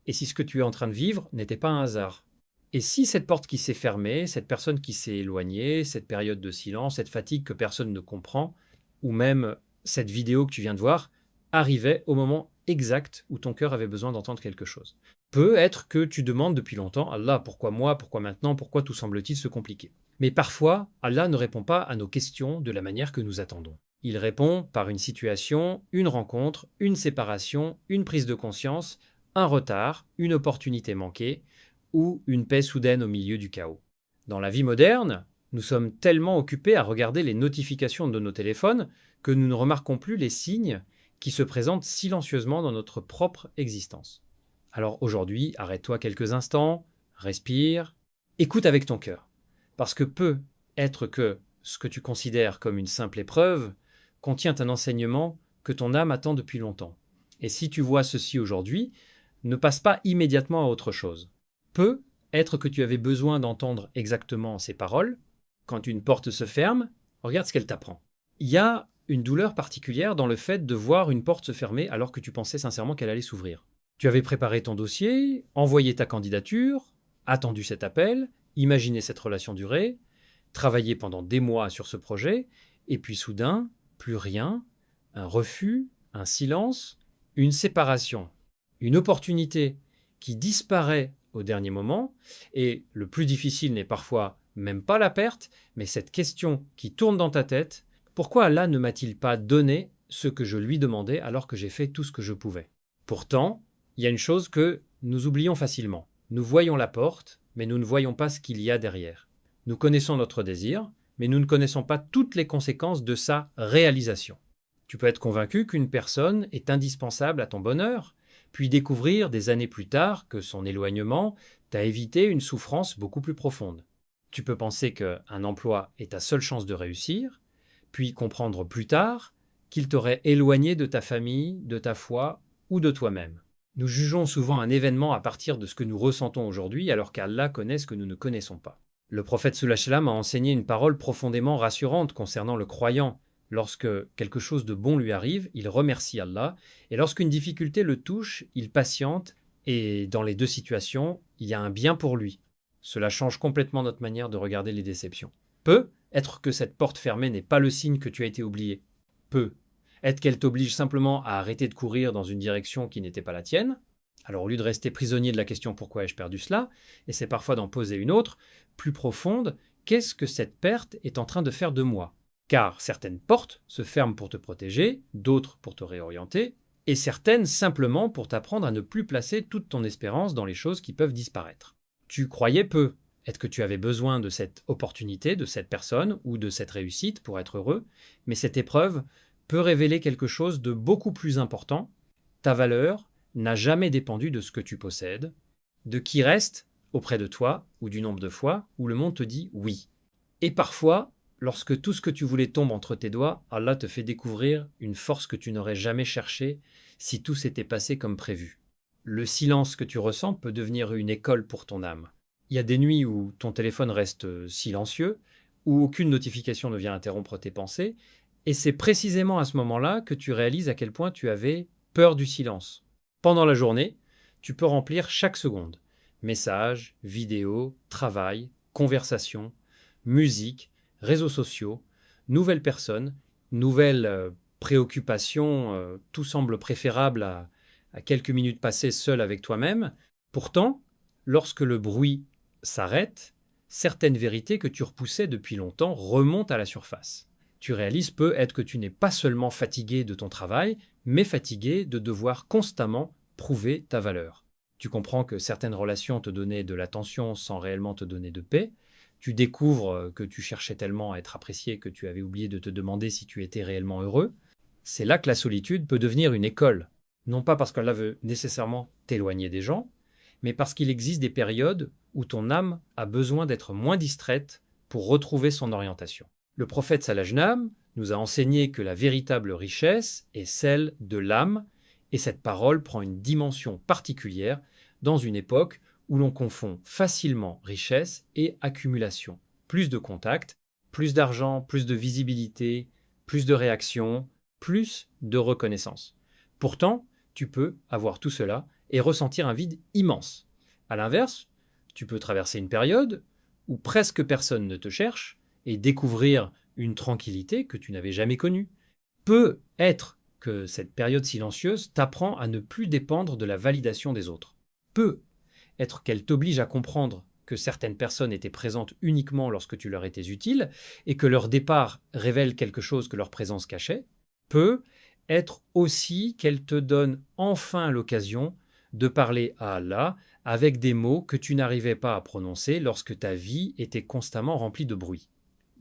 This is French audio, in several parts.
et si ce que tu es en train de vivre n'était pas un hasard. Et si cette porte qui s'est fermée, cette personne qui s'est éloignée, cette période de silence, cette fatigue que personne ne comprend, ou même cette vidéo que tu viens de voir, arrivait au moment exact où ton cœur avait besoin d'entendre quelque chose. Peut être que tu demandes depuis longtemps, Allah, pourquoi moi, pourquoi maintenant, pourquoi tout semble-t-il se compliquer? Mais parfois, Allah ne répond pas à nos questions de la manière que nous attendons. Il répond par une situation, une rencontre, une séparation, une prise de conscience, un retard, une opportunité manquée ou une paix soudaine au milieu du chaos. Dans la vie moderne, nous sommes tellement occupés à regarder les notifications de nos téléphones que nous ne remarquons plus les signes qui se présentent silencieusement dans notre propre existence. Alors aujourd'hui, arrête-toi quelques instants, respire, écoute avec ton cœur. Parce que peut être que ce que tu considères comme une simple épreuve contient un enseignement que ton âme attend depuis longtemps. Et si tu vois ceci aujourd'hui, ne passe pas immédiatement à autre chose. Peut être que tu avais besoin d'entendre exactement ces paroles. Quand une porte se ferme, regarde ce qu'elle t'apprend. Il y a une douleur particulière dans le fait de voir une porte se fermer alors que tu pensais sincèrement qu'elle allait s'ouvrir. Tu avais préparé ton dossier, envoyé ta candidature, attendu cet appel, imaginé cette relation durer, travaillé pendant des mois sur ce projet, et puis soudain, plus rien, un refus, un silence, une séparation, une opportunité qui disparaît au dernier moment, et le plus difficile n'est parfois même pas la perte, mais cette question qui tourne dans ta tête, pourquoi Allah ne m'a-t-il pas donné ce que je lui demandais alors que j'ai fait tout ce que je pouvais? Pourtant, il y a une chose que nous oublions facilement. Nous voyons la porte, mais nous ne voyons pas ce qu'il y a derrière. Nous connaissons notre désir, mais nous ne connaissons pas toutes les conséquences de sa réalisation. Tu peux être convaincu qu'une personne est indispensable à ton bonheur, puis découvrir des années plus tard que son éloignement t'a évité une souffrance beaucoup plus profonde. Tu peux penser qu'un emploi est ta seule chance de réussir, puis comprendre plus tard qu'il t'aurait éloigné de ta famille, de ta foi ou de toi-même. Nous jugeons souvent un événement à partir de ce que nous ressentons aujourd'hui, alors qu'Allah connaît ce que nous ne connaissons pas. Le prophète sallallahu alayhi wa sallam a enseigné une parole profondément rassurante concernant le croyant. Lorsque quelque chose de bon lui arrive, il remercie Allah, et lorsqu'une difficulté le touche, il patiente, et dans les deux situations, il y a un bien pour lui. Cela change complètement notre manière de regarder les déceptions. Peut être que cette porte fermée n'est pas le signe que tu as été oublié. Peut être qu'elle t'oblige simplement à arrêter de courir dans une direction qui n'était pas la tienne. Alors au lieu de rester prisonnier de la question pourquoi ai-je perdu cela, et c'est parfois d'en poser une autre, plus profonde, qu'est-ce que cette perte est en train de faire de moi? Car certaines portes se ferment pour te protéger, d'autres pour te réorienter, et certaines simplement pour t'apprendre à ne plus placer toute ton espérance dans les choses qui peuvent disparaître. Tu croyais peu. Est-ce que tu avais besoin de cette opportunité, de cette personne ou de cette réussite pour être heureux? Mais cette épreuve peut révéler quelque chose de beaucoup plus important. Ta valeur n'a jamais dépendu de ce que tu possèdes, de qui reste auprès de toi ou du nombre de fois où le monde te dit oui. Et parfois, lorsque tout ce que tu voulais tombe entre tes doigts, Allah te fait découvrir une force que tu n'aurais jamais cherchée si tout s'était passé comme prévu. Le silence que tu ressens peut devenir une école pour ton âme. Il y a des nuits où ton téléphone reste silencieux, où aucune notification ne vient interrompre tes pensées, et c'est précisément à ce moment-là que tu réalises à quel point tu avais peur du silence. Pendant la journée, tu peux remplir chaque seconde. Messages, vidéos, travail, conversations, musique, réseaux sociaux, nouvelles personnes, nouvelles préoccupations, tout semble préférable à quelques minutes passées seul avec toi-même. Pourtant, lorsque le bruit s'arrête, certaines vérités que tu repoussais depuis longtemps remontent à la surface. Tu réalises peut-être que tu n'es pas seulement fatigué de ton travail, mais fatigué de devoir constamment prouver ta valeur. Tu comprends que certaines relations te donnaient de l'attention sans réellement te donner de paix. Tu découvres que tu cherchais tellement à être apprécié que tu avais oublié de te demander si tu étais réellement heureux. C'est là que la solitude peut devenir une école. Non pas parce qu'elle veut nécessairement t'éloigner des gens, mais parce qu'il existe des périodes où ton âme a besoin d'être moins distraite pour retrouver son orientation. Le prophète Salajnam nous a enseigné que la véritable richesse est celle de l'âme, et cette parole prend une dimension particulière dans une époque où l'on confond facilement richesse et accumulation. Plus de contacts, plus d'argent, plus de visibilité, plus de réactions, plus de reconnaissance. Pourtant, tu peux avoir tout cela et ressentir un vide immense. À l'inverse, tu peux traverser une période où presque personne ne te cherche et découvrir une tranquillité que tu n'avais jamais connue. Peut être que cette période silencieuse t'apprend à ne plus dépendre de la validation des autres. Peut être qu'elle t'oblige à comprendre que certaines personnes étaient présentes uniquement lorsque tu leur étais utile et que leur départ révèle quelque chose que leur présence cachait. Peut être aussi qu'elle te donne enfin l'occasion de parler à Allah avec des mots que tu n'arrivais pas à prononcer lorsque ta vie était constamment remplie de bruit.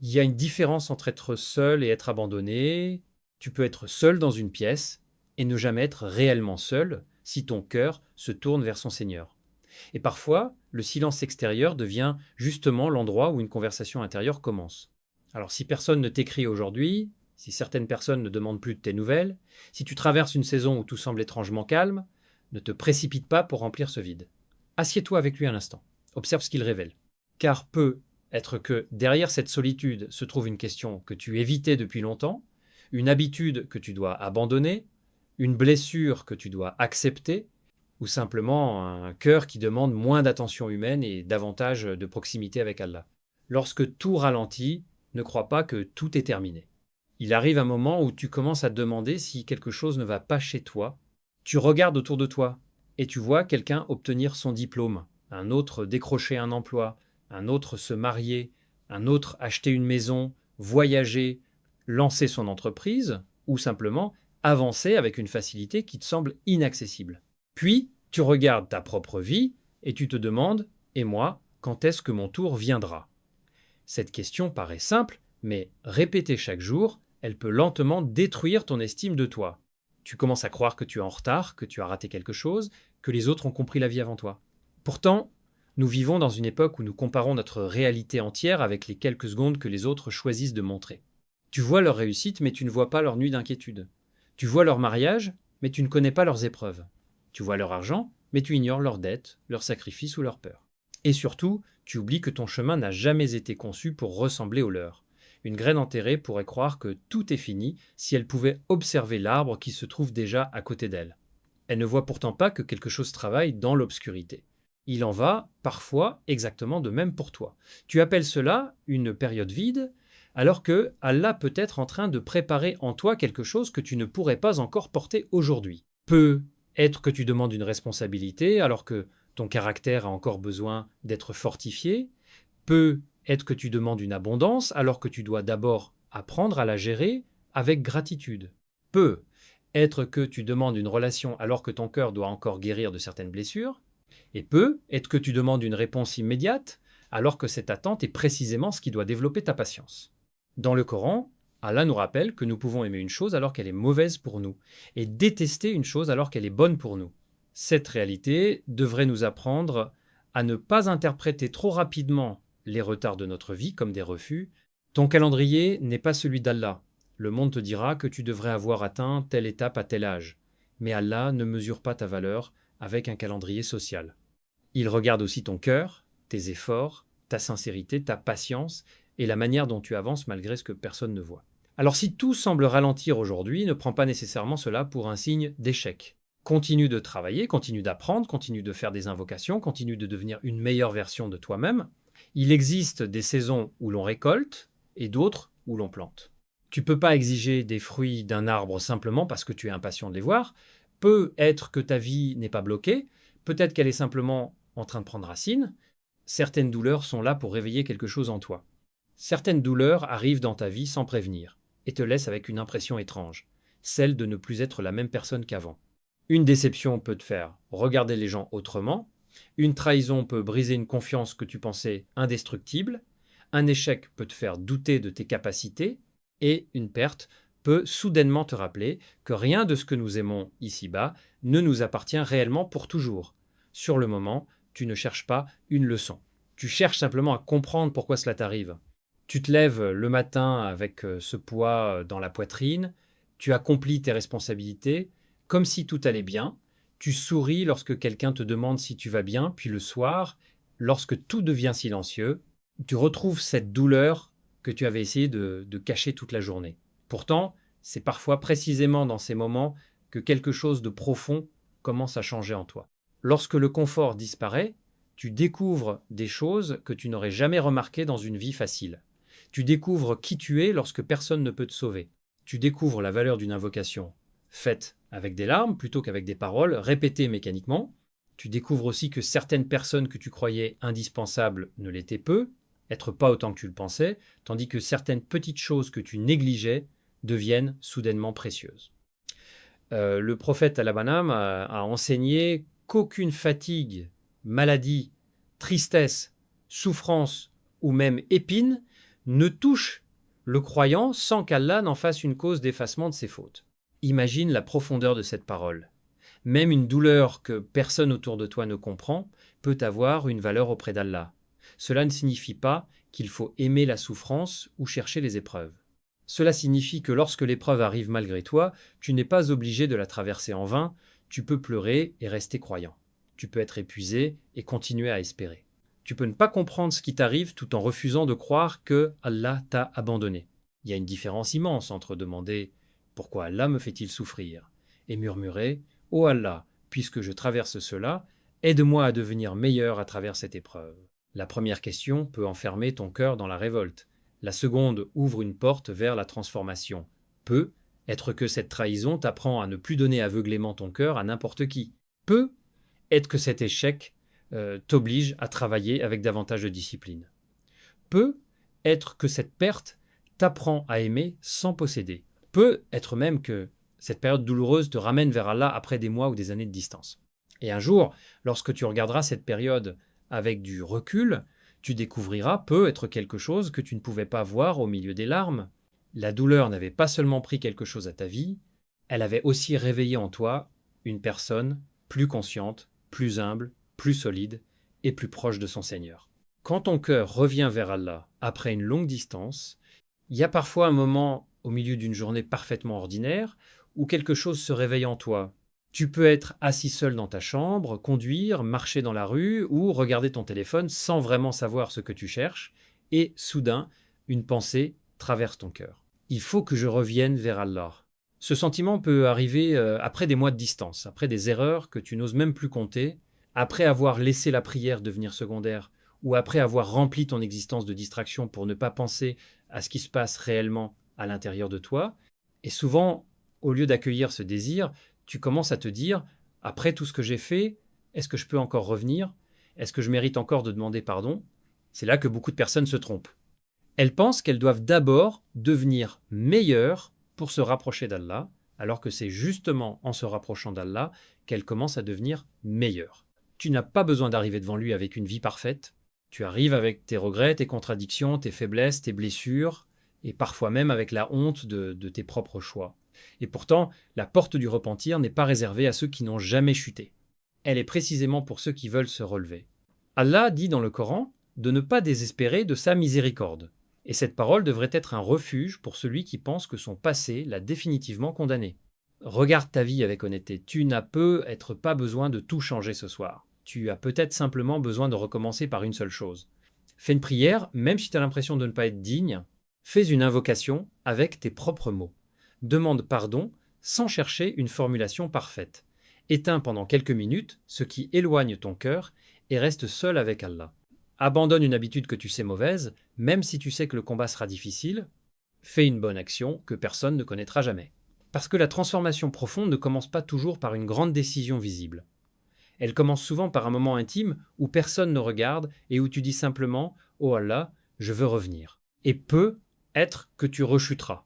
Il y a une différence entre être seul et être abandonné. Tu peux être seul dans une pièce et ne jamais être réellement seul si ton cœur se tourne vers son Seigneur. Et parfois, le silence extérieur devient justement l'endroit où une conversation intérieure commence. Alors si personne ne t'écrit aujourd'hui, si certaines personnes ne demandent plus de tes nouvelles, si tu traverses une saison où tout semble étrangement calme, ne te précipite pas pour remplir ce vide. Assieds-toi avec lui un instant. Observe ce qu'il révèle. Car peut être que derrière cette solitude se trouve une question que tu évitais depuis longtemps, une habitude que tu dois abandonner, une blessure que tu dois accepter, ou simplement un cœur qui demande moins d'attention humaine et davantage de proximité avec Allah. Lorsque tout ralentit, ne crois pas que tout est terminé. Il arrive un moment où tu commences à te demander si quelque chose ne va pas chez toi. Tu regardes autour de toi et tu vois quelqu'un obtenir son diplôme, un autre décrocher un emploi, un autre se marier, un autre acheter une maison, voyager, lancer son entreprise ou simplement avancer avec une facilité qui te semble inaccessible. Puis, tu regardes ta propre vie et tu te demandes « Et moi, quand est-ce que mon tour viendra ?» Cette question paraît simple, mais répétée chaque jour, elle peut lentement détruire ton estime de toi. Tu commences à croire que tu es en retard, que tu as raté quelque chose, que les autres ont compris la vie avant toi. Pourtant, nous vivons dans une époque où nous comparons notre réalité entière avec les quelques secondes que les autres choisissent de montrer. Tu vois leur réussite, mais tu ne vois pas leur nuit d'inquiétude. Tu vois leur mariage, mais tu ne connais pas leurs épreuves. Tu vois leur argent, mais tu ignores leurs dettes, leurs sacrifices ou leurs peurs. Et surtout, tu oublies que ton chemin n'a jamais été conçu pour ressembler au leur. Une graine enterrée pourrait croire que tout est fini si elle pouvait observer l'arbre qui se trouve déjà à côté d'elle. Elle ne voit pourtant pas que quelque chose travaille dans l'obscurité. Il en va, parfois, exactement de même pour toi. Tu appelles cela une période vide, alors que Allah peut être en train de préparer en toi quelque chose que tu ne pourrais pas encore porter aujourd'hui. Peut être que tu demandes une responsabilité alors que ton caractère a encore besoin d'être fortifié. Peut être que tu demandes une abondance alors que tu dois d'abord apprendre à la gérer avec gratitude. Peut être que tu demandes une relation alors que ton cœur doit encore guérir de certaines blessures. Et peut être que tu demandes une réponse immédiate alors que cette attente est précisément ce qui doit développer ta patience. Dans le Coran, Allah nous rappelle que nous pouvons aimer une chose alors qu'elle est mauvaise pour nous et détester une chose alors qu'elle est bonne pour nous. Cette réalité devrait nous apprendre à ne pas interpréter trop rapidement les retards de notre vie comme des refus. Ton calendrier n'est pas celui d'Allah. Le monde te dira que tu devrais avoir atteint telle étape à tel âge. Mais Allah ne mesure pas ta valeur avec un calendrier social. Il regarde aussi ton cœur, tes efforts, ta sincérité, ta patience et la manière dont tu avances malgré ce que personne ne voit. Alors si tout semble ralentir aujourd'hui, ne prends pas nécessairement cela pour un signe d'échec. Continue de travailler, continue d'apprendre, continue de faire des invocations, continue de devenir une meilleure version de toi-même. Il existe des saisons où l'on récolte et d'autres où l'on plante. Tu ne peux pas exiger des fruits d'un arbre simplement parce que tu es impatient de les voir. Peut être que ta vie n'est pas bloquée, peut-être qu'elle est simplement en train de prendre racine. Certaines douleurs sont là pour réveiller quelque chose en toi. Certaines douleurs arrivent dans ta vie sans prévenir et te laissent avec une impression étrange, celle de ne plus être la même personne qu'avant. Une déception peut te faire regarder les gens autrement, une trahison peut briser une confiance que tu pensais indestructible, un échec peut te faire douter de tes capacités, et une perte peut soudainement te rappeler que rien de ce que nous aimons ici-bas ne nous appartient réellement pour toujours. Sur le moment, tu ne cherches pas une leçon. Tu cherches simplement à comprendre pourquoi cela t'arrive. Tu te lèves le matin avec ce poids dans la poitrine, tu accomplis tes responsabilités, comme si tout allait bien, tu souris lorsque quelqu'un te demande si tu vas bien, puis le soir, lorsque tout devient silencieux, tu retrouves cette douleur que tu avais essayé de cacher toute la journée. Pourtant, c'est parfois précisément dans ces moments que quelque chose de profond commence à changer en toi. Lorsque le confort disparaît, tu découvres des choses que tu n'aurais jamais remarquées dans une vie facile. Tu découvres qui tu es lorsque personne ne peut te sauver. Tu découvres la valeur d'une invocation faite avec des larmes plutôt qu'avec des paroles répétées mécaniquement. Tu découvres aussi que certaines personnes que tu croyais indispensables ne l'étaient peu, être pas autant que tu le pensais, tandis que certaines petites choses que tu négligeais deviennent soudainement précieuses. Le prophète Al-Banam a enseigné qu'aucune fatigue, maladie, tristesse, souffrance ou même épine ne touche le croyant sans qu'Allah n'en fasse une cause d'effacement de ses fautes. Imagine la profondeur de cette parole. Même une douleur que personne autour de toi ne comprend peut avoir une valeur auprès d'Allah. Cela ne signifie pas qu'il faut aimer la souffrance ou chercher les épreuves. Cela signifie que lorsque l'épreuve arrive malgré toi, tu n'es pas obligé de la traverser en vain, tu peux pleurer et rester croyant. Tu peux être épuisé et continuer à espérer. Tu peux ne pas comprendre ce qui t'arrive tout en refusant de croire que Allah t'a abandonné. Il y a une différence immense entre demander « Pourquoi Allah me fait-il souffrir ?» et murmurer « Oh Allah, puisque je traverse cela, aide-moi à devenir meilleur à travers cette épreuve. » La première question peut enfermer ton cœur dans la révolte. La seconde ouvre une porte vers la transformation. Peut être que cette trahison t'apprend à ne plus donner aveuglément ton cœur à n'importe qui. Peut être que cet échec t'oblige à travailler avec davantage de discipline. Peut être que cette perte t'apprend à aimer sans posséder. Peut être même que cette période douloureuse te ramène vers Allah après des mois ou des années de distance. Et un jour, lorsque tu regarderas cette période avec du recul, tu découvriras peut être quelque chose que tu ne pouvais pas voir au milieu des larmes. La douleur n'avait pas seulement pris quelque chose à ta vie, elle avait aussi réveillé en toi une personne plus consciente, plus humble, plus solide et plus proche de son Seigneur. Quand ton cœur revient vers Allah après une longue distance, il y a parfois un moment au milieu d'une journée parfaitement ordinaire où quelque chose se réveille en toi. Tu peux être assis seul dans ta chambre, conduire, marcher dans la rue ou regarder ton téléphone sans vraiment savoir ce que tu cherches et soudain, une pensée traverse ton cœur. Il faut que je revienne vers Allah. Ce sentiment peut arriver après des mois de distance, après des erreurs que tu n'oses même plus compter, après avoir laissé la prière devenir secondaire ou après avoir rempli ton existence de distraction pour ne pas penser à ce qui se passe réellement à l'intérieur de toi. Et souvent, au lieu d'accueillir ce désir, tu commences à te dire, après tout ce que j'ai fait, est-ce que je peux encore revenir? Est-ce que je mérite encore de demander pardon? C'est là que beaucoup de personnes se trompent. Elles pensent qu'elles doivent d'abord devenir meilleures pour se rapprocher d'Allah, alors que c'est justement en se rapprochant d'Allah qu'elles commencent à devenir meilleures. Tu n'as pas besoin d'arriver devant lui avec une vie parfaite. Tu arrives avec tes regrets, tes contradictions, tes faiblesses, tes blessures, et parfois même avec la honte de tes propres choix. Et pourtant, la porte du repentir n'est pas réservée à ceux qui n'ont jamais chuté. Elle est précisément pour ceux qui veulent se relever. Allah dit dans le Coran de ne pas désespérer de sa miséricorde. Et cette parole devrait être un refuge pour celui qui pense que son passé l'a définitivement condamné. Regarde ta vie avec honnêteté. Tu n'as peut-être pas besoin de tout changer ce soir. Tu as peut-être simplement besoin de recommencer par une seule chose. Fais une prière, même si tu as l'impression de ne pas être digne. Fais une invocation avec tes propres mots. Demande pardon sans chercher une formulation parfaite. Éteins pendant quelques minutes ce qui éloigne ton cœur et reste seul avec Allah. Abandonne une habitude que tu sais mauvaise, même si tu sais que le combat sera difficile. Fais une bonne action que personne ne connaîtra jamais. Parce que la transformation profonde ne commence pas toujours par une grande décision visible. Elle commence souvent par un moment intime où personne ne regarde et où tu dis simplement « Oh Allah, je veux revenir ». Et peut être que tu rechuteras.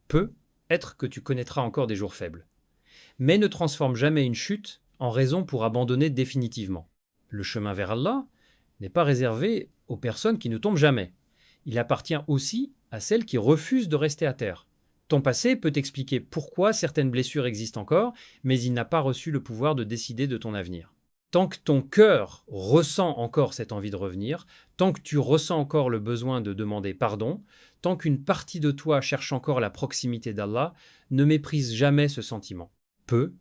Peut être que tu connaîtras encore des jours faibles. Mais ne transforme jamais une chute en raison pour abandonner définitivement. Le chemin vers Allah n'est pas réservé aux personnes qui ne tombent jamais. Il appartient aussi à celles qui refusent de rester à terre. Ton passé peut t'expliquer pourquoi certaines blessures existent encore, mais il n'a pas reçu le pouvoir de décider de ton avenir. Tant que ton cœur ressent encore cette envie de revenir, tant que tu ressens encore le besoin de demander pardon, tant qu'une partie de toi cherche encore la proximité d'Allah, ne méprise jamais ce sentiment. Peut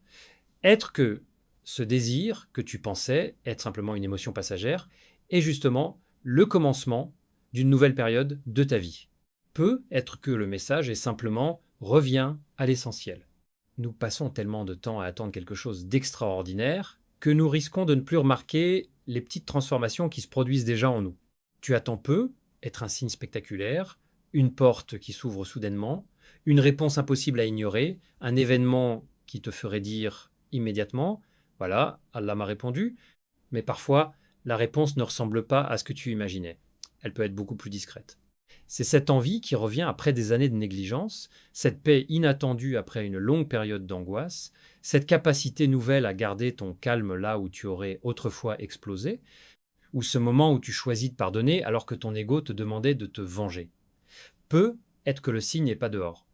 être que ce désir que tu pensais être simplement une émotion passagère est justement le commencement d'une nouvelle période de ta vie. Peut être que le message est simplement « reviens à l'essentiel ». Nous passons tellement de temps à attendre quelque chose d'extraordinaire que nous risquons de ne plus remarquer les petites transformations qui se produisent déjà en nous. Tu attends peu, être un signe spectaculaire, une porte qui s'ouvre soudainement, une réponse impossible à ignorer, un événement qui te ferait dire immédiatement, voilà, Allah m'a répondu, mais parfois la réponse ne ressemble pas à ce que tu imaginais. Elle peut être beaucoup plus discrète. C'est cette envie qui revient après des années de négligence, cette paix inattendue après une longue période d'angoisse, cette capacité nouvelle à garder ton calme là où tu aurais autrefois explosé, ou ce moment où tu choisis de pardonner alors que ton ego te demandait de te venger. Peut être que le signe n'est pas dehors.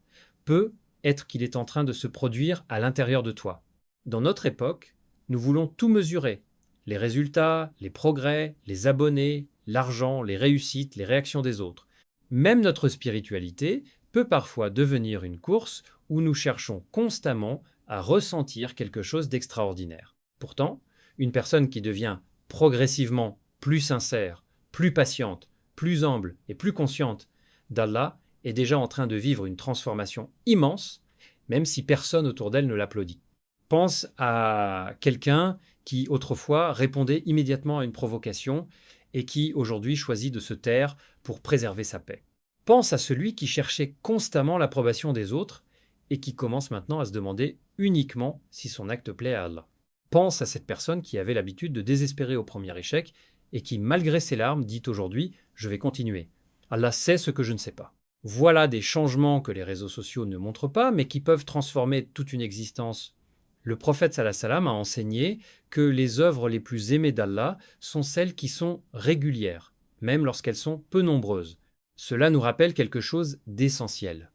Peut être qu'il est en train de se produire à l'intérieur de toi. Dans notre époque, nous voulons tout mesurer. Les résultats, les progrès, les abonnés, l'argent, les réussites, les réactions des autres. Même notre spiritualité peut parfois devenir une course où nous cherchons constamment à ressentir quelque chose d'extraordinaire. Pourtant, une personne qui devient progressivement plus sincère, plus patiente, plus humble et plus consciente d'Allah est déjà en train de vivre une transformation immense, même si personne autour d'elle ne l'applaudit. Pense à quelqu'un qui autrefois répondait immédiatement à une provocation et qui aujourd'hui choisit de se taire pour préserver sa paix. Pense à celui qui cherchait constamment l'approbation des autres et qui commence maintenant à se demander uniquement si son acte plaît à Allah. Pense à cette personne qui avait l'habitude de désespérer au premier échec et qui, malgré ses larmes, dit aujourd'hui « je vais continuer ». Allah sait ce que je ne sais pas. Voilà des changements que les réseaux sociaux ne montrent pas, mais qui peuvent transformer toute une existence. Le prophète sallallahu alayhi wa sallam a enseigné que les œuvres les plus aimées d'Allah sont celles qui sont régulières, même lorsqu'elles sont peu nombreuses. Cela nous rappelle quelque chose d'essentiel.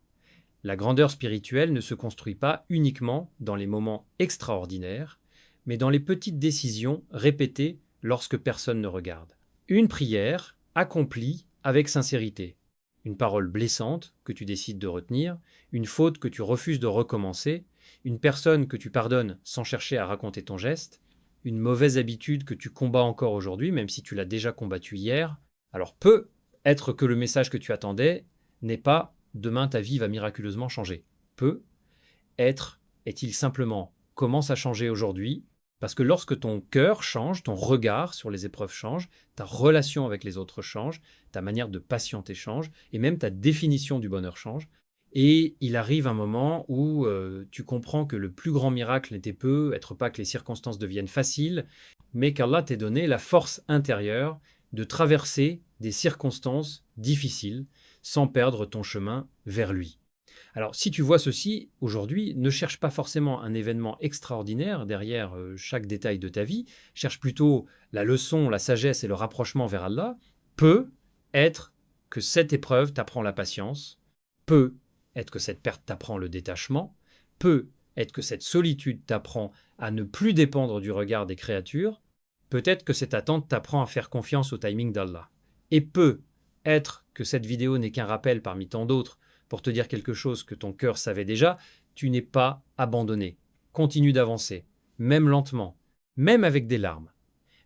La grandeur spirituelle ne se construit pas uniquement dans les moments extraordinaires, mais dans les petites décisions répétées lorsque personne ne regarde. Une prière accomplie avec sincérité. Une parole blessante que tu décides de retenir, une faute que tu refuses de recommencer, une personne que tu pardonnes sans chercher à raconter ton geste, une mauvaise habitude que tu combats encore aujourd'hui, même si tu l'as déjà combattue hier. Alors peut être que le message que tu attendais n'est pas « demain ta vie va miraculeusement changer ». Peut être, est-il simplement « commence à changer aujourd'hui ». Parce que lorsque ton cœur change, ton regard sur les épreuves change, ta relation avec les autres change, ta manière de patienter change, et même ta définition du bonheur change. Et il arrive un moment où tu comprends que le plus grand miracle n'était peut-être pas que les circonstances deviennent faciles, mais qu'Allah t'ait donné la force intérieure de traverser des circonstances difficiles sans perdre ton chemin vers lui. Alors, si tu vois ceci, aujourd'hui, ne cherche pas forcément un événement extraordinaire derrière chaque détail de ta vie, cherche plutôt la leçon, la sagesse et le rapprochement vers Allah. Peut être que cette épreuve t'apprend la patience, peut être que cette perte t'apprend le détachement, peut être que cette solitude t'apprend à ne plus dépendre du regard des créatures, peut-être que cette attente t'apprend à faire confiance au timing d'Allah. Et peut être que cette vidéo n'est qu'un rappel parmi tant d'autres pour te dire quelque chose que ton cœur savait déjà, tu n'es pas abandonné. Continue d'avancer, même lentement, même avec des larmes,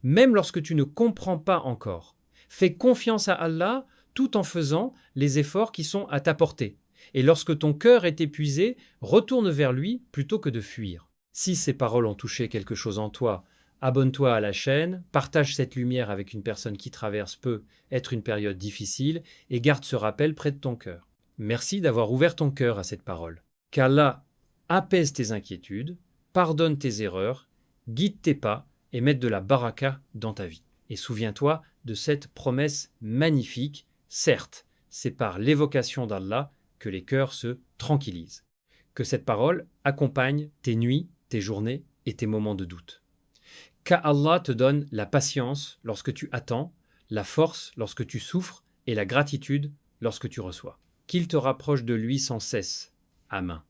même lorsque tu ne comprends pas encore. Fais confiance à Allah tout en faisant les efforts qui sont à ta portée. Et lorsque ton cœur est épuisé, retourne vers lui plutôt que de fuir. Si ces paroles ont touché quelque chose en toi, abonne-toi à la chaîne, partage cette lumière avec une personne qui traverse peut être une période difficile et garde ce rappel près de ton cœur. Merci d'avoir ouvert ton cœur à cette parole. Qu'Allah apaise tes inquiétudes, pardonne tes erreurs, guide tes pas et mette de la baraka dans ta vie. Et souviens-toi de cette promesse magnifique, certes, c'est par l'évocation d'Allah que les cœurs se tranquillisent. Que cette parole accompagne tes nuits, tes journées et tes moments de doute. Qu'Allah te donne la patience lorsque tu attends, la force lorsque tu souffres et la gratitude lorsque tu reçois. Qu'il te rapproche de lui sans cesse. Amen.